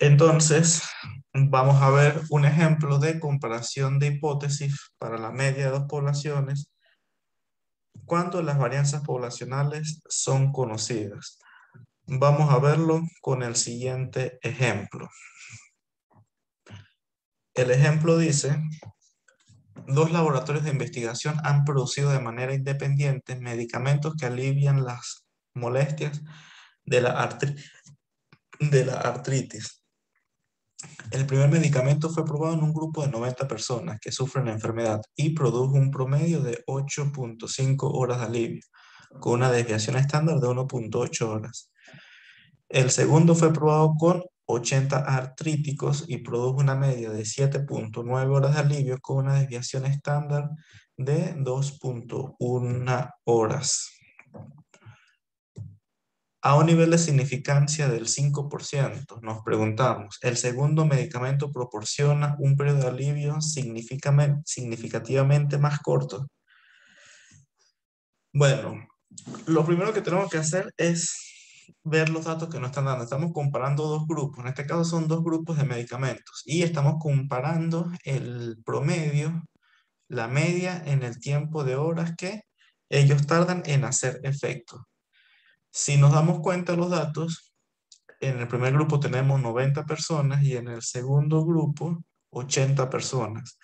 Entonces, vamos a ver un ejemplo de comparación de hipótesis para la media de dos poblaciones cuando las varianzas poblacionales son conocidas. Vamos a verlo con el siguiente ejemplo. El ejemplo dice, dos laboratorios de investigación han producido de manera independiente medicamentos que alivian las molestias de de la artritis. El primer medicamento fue probado en un grupo de 90 personas que sufren la enfermedad y produjo un promedio de 8.5 horas de alivio, con una desviación estándar de 1.8 horas. El segundo fue probado con 80 artríticos y produjo una media de 7.9 horas de alivio con una desviación estándar de 2.1 horas. A un nivel de significancia del 5%, nos preguntamos, ¿el segundo medicamento proporciona un periodo de alivio significativamente más corto? Bueno, lo primero que tenemos que hacer es ver los datos que nos están dando. Estamos comparando dos grupos, en este caso son dos grupos de medicamentos, y estamos comparando el promedio, la media en el tiempo de horas que ellos tardan en hacer efecto. Si nos damos cuenta de los datos, en el primer grupo tenemos 90 personas y en el segundo grupo 80 personas.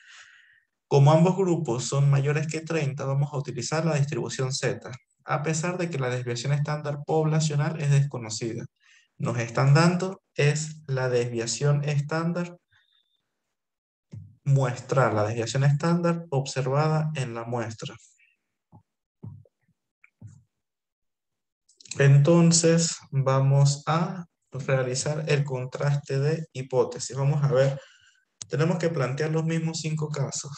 Como ambos grupos son mayores que 30, vamos a utilizar la distribución Z, a pesar de que la desviación estándar poblacional es desconocida. Nos están dando es la desviación estándar muestral, la desviación estándar observada en la muestra. Entonces vamos a realizar el contraste de hipótesis. Vamos a ver, tenemos que plantear los mismos 5 casos.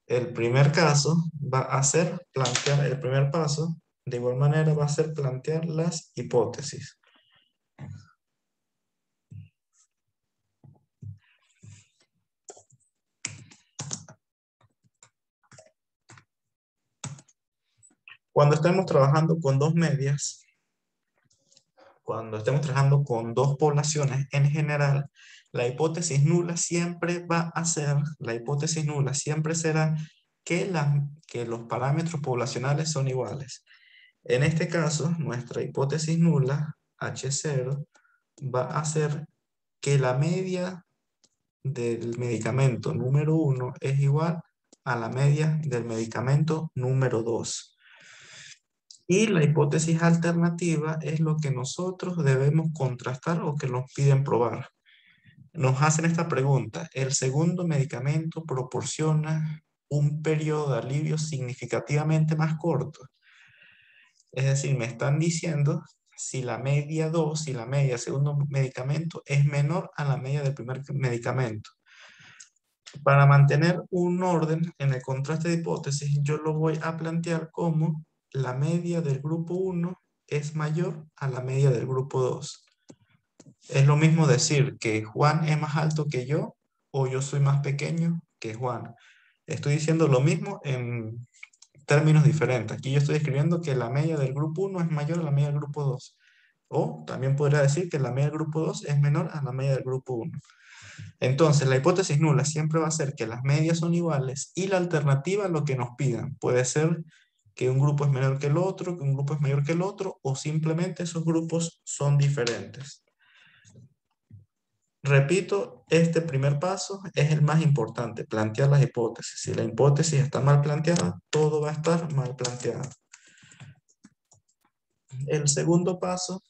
El primer caso va a ser plantear el primer paso, de igual manera va a ser plantear las hipótesis. Cuando estemos trabajando con dos medias, cuando estemos trabajando con dos poblaciones en general, la hipótesis nula siempre va a ser, la hipótesis nula siempre será que los parámetros poblacionales son iguales. En este caso, nuestra hipótesis nula, H0, va a ser que la media del medicamento número 1 es igual a la media del medicamento número 2. Y la hipótesis alternativa es lo que nosotros debemos contrastar o que nos piden probar. Nos hacen esta pregunta: ¿el segundo medicamento proporciona un periodo de alivio significativamente más corto? Es decir, me están diciendo si la media 2, si la media del segundo medicamento es menor a la media del primer medicamento. Para mantener un orden en el contraste de hipótesis, yo lo voy a plantear como la media del grupo 1 es mayor a la media del grupo 2. Es lo mismo decir que Juan es más alto que yo o yo soy más pequeño que Juan. Estoy diciendo lo mismo en términos diferentes. Aquí yo estoy escribiendo que la media del grupo 1 es mayor a la media del grupo 2. O también podría decir que la media del grupo 2 es menor a la media del grupo 1. Entonces, la hipótesis nula siempre va a ser que las medias son iguales y la alternativa lo que nos pidan. Puede ser que un grupo es menor que el otro, que un grupo es mayor que el otro, o simplemente esos grupos son diferentes. Repito, este primer paso es el más importante, plantear las hipótesis. Si la hipótesis está mal planteada, todo va a estar mal planteado. El segundo paso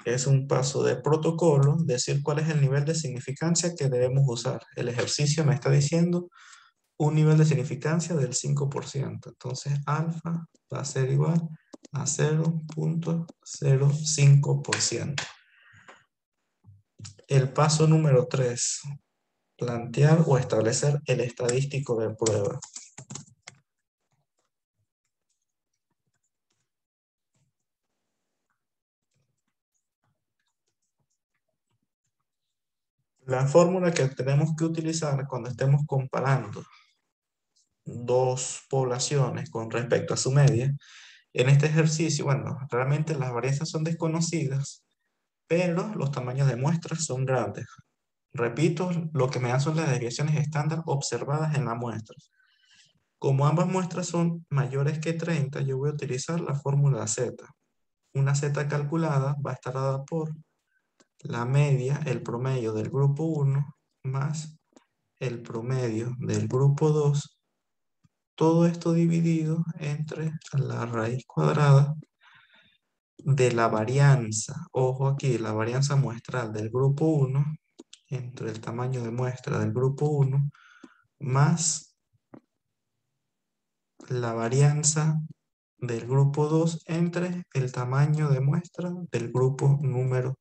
es un paso de protocolo, decir cuál es el nivel de significancia que debemos usar. El ejercicio me está diciendo un nivel de significancia del 5%. Entonces, alfa va a ser igual a 0.05%. El paso número 3, plantear o establecer el estadístico de prueba. La fórmula que tenemos que utilizar cuando estemos comparando dos poblaciones con respecto a su media, en este ejercicio, bueno, realmente las varianzas son desconocidas, pero los tamaños de muestras son grandes. Repito, lo que me dan son las desviaciones estándar observadas en la muestra. Como ambas muestras son mayores que 30, yo voy a utilizar la fórmula Z. Una Z calculada va a estar dada por la media, el promedio del grupo 1 más el promedio del grupo 2. Todo esto dividido entre la raíz cuadrada de la varianza. Ojo aquí, la varianza muestral del grupo 1 entre el tamaño de muestra del grupo 1 más la varianza del grupo 2 entre el tamaño de muestra del grupo número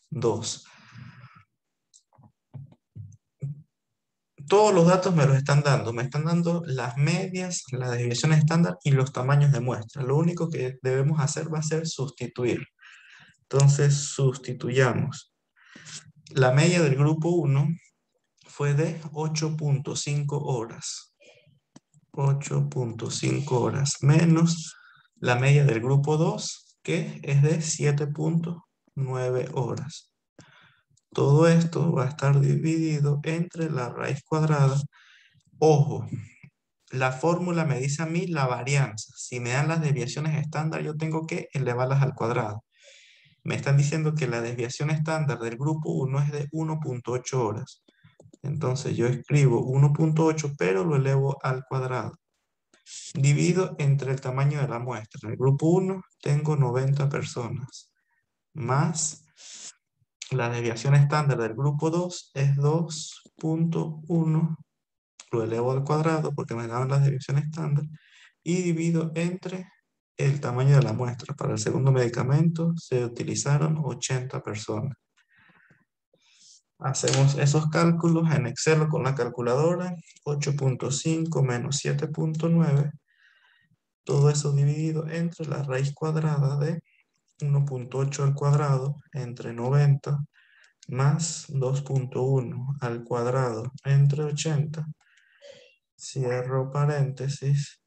2. Todos los datos me los están dando. Me están dando las medias, las desviaciones estándar y los tamaños de muestra. Lo único que debemos hacer va a ser sustituir. Entonces, sustituyamos. La media del grupo 1 fue de 8.5 horas. 8.5 horas menos la media del grupo 2, que es de 7.9 horas. Todo esto va a estar dividido entre la raíz cuadrada. Ojo, la fórmula me dice a mí la varianza. Si me dan las desviaciones estándar, yo tengo que elevarlas al cuadrado. Me están diciendo que la desviación estándar del grupo 1 es de 1.8 horas. Entonces yo escribo 1.8, pero lo elevo al cuadrado. Divido entre el tamaño de la muestra. En el grupo 1 tengo 90 personas. Más la desviación estándar del grupo 2 es 2.1. Lo elevo al cuadrado porque me daban las desviaciones estándar. Y divido entre el tamaño de la muestra. Para el segundo medicamento se utilizaron 80 personas. Hacemos esos cálculos en Excel con la calculadora. 8.5 menos 7.9. Todo eso dividido entre la raíz cuadrada de 1.8 al cuadrado entre 90 más 2.1 al cuadrado entre 80. Cierro paréntesis.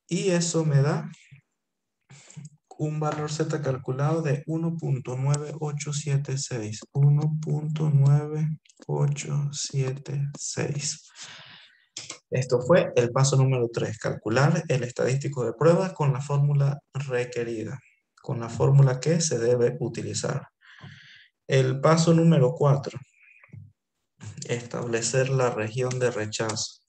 Y eso me da un valor Z calculado de 1.9876. 1.9876. Esto fue el paso número 3, calcular el estadístico de prueba con la fórmula requerida, con la fórmula que se debe utilizar. El paso número 4, establecer la región de rechazo.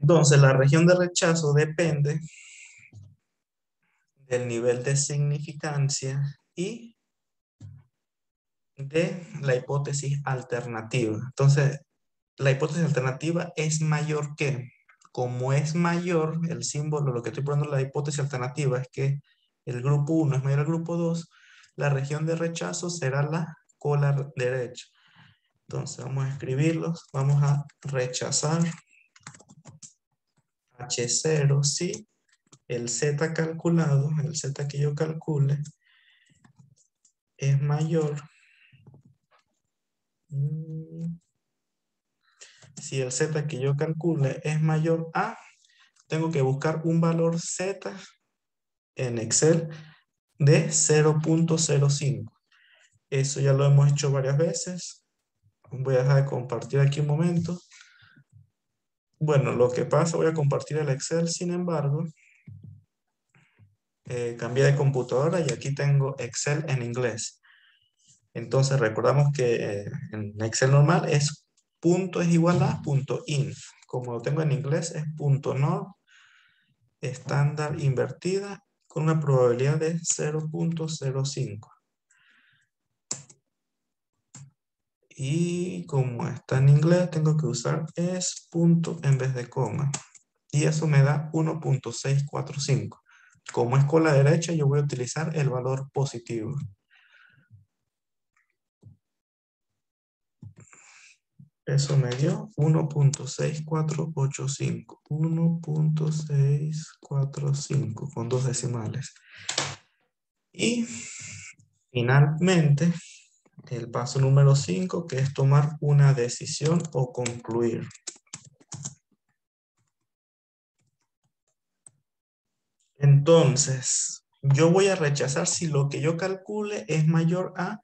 Entonces, la región de rechazo depende del nivel de significancia y de la hipótesis alternativa. Entonces, la hipótesis alternativa es mayor que, como es mayor, el símbolo, lo que estoy poniendo en la hipótesis alternativa es que el grupo 1 es mayor al grupo 2, la región de rechazo será la cola derecha. Entonces vamos a escribirlos, vamos a rechazar H0 si el Z calculado, el Z que yo calcule, es mayor. Si el Z que yo calcule es mayor a, tengo que buscar un valor Z en Excel de 0.05. Eso ya lo hemos hecho varias veces. Voy a dejar de compartir aquí un momento. Bueno, lo que pasa, voy a compartir el Excel, sin embargo. Cambié de computadora y aquí tengo Excel en inglés. Entonces recordamos que en Excel normal es punto es igual a punto in. Como lo tengo en inglés es punto norm estándar invertida con una probabilidad de 0.05. Y como está en inglés, tengo que usar es punto en vez de coma. Y eso me da 1.645. Como es con la derecha, yo voy a utilizar el valor positivo. Eso me dio 1.6485. 1.645 con 2 decimales. Y finalmente, el paso número 5, que es tomar una decisión o concluir. Entonces, yo voy a rechazar si lo que yo calcule es mayor a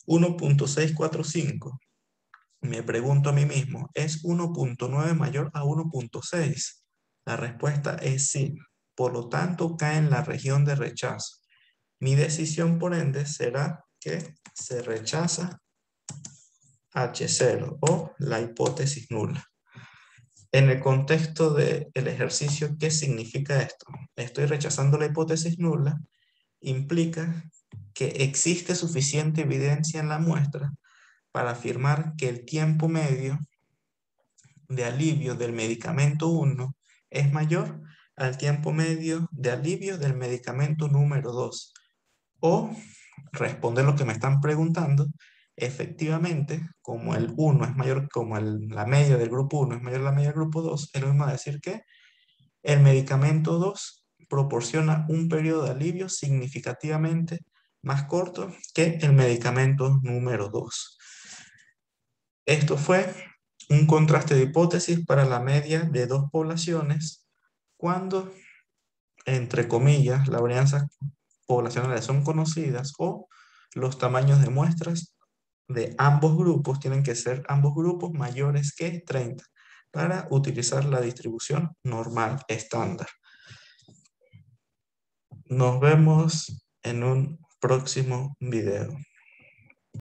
1.645. Me pregunto a mí mismo, ¿es 1.9 mayor a 1.6? La respuesta es sí. Por lo tanto, cae en la región de rechazo. Mi decisión, por ende, será que se rechaza H0 o la hipótesis nula. En el contexto del ejercicio, ¿qué significa esto? Estoy rechazando la hipótesis nula, implica que existe suficiente evidencia en la muestra para afirmar que el tiempo medio de alivio del medicamento 1 es mayor al tiempo medio de alivio del medicamento número 2. O responder lo que me están preguntando, efectivamente, como el 1 es mayor, como la media del grupo 1 es mayor a la media del grupo 2, es lo mismo decir que el medicamento 2 proporciona un periodo de alivio significativamente más corto que el medicamento número 2. Esto fue un contraste de hipótesis para la media de dos poblaciones cuando, entre comillas, las varianzas poblacionales son conocidas o los tamaños de muestras de ambos grupos tienen que ser ambos grupos mayores que 30 para utilizar la distribución normal estándar. Nos vemos en un próximo video.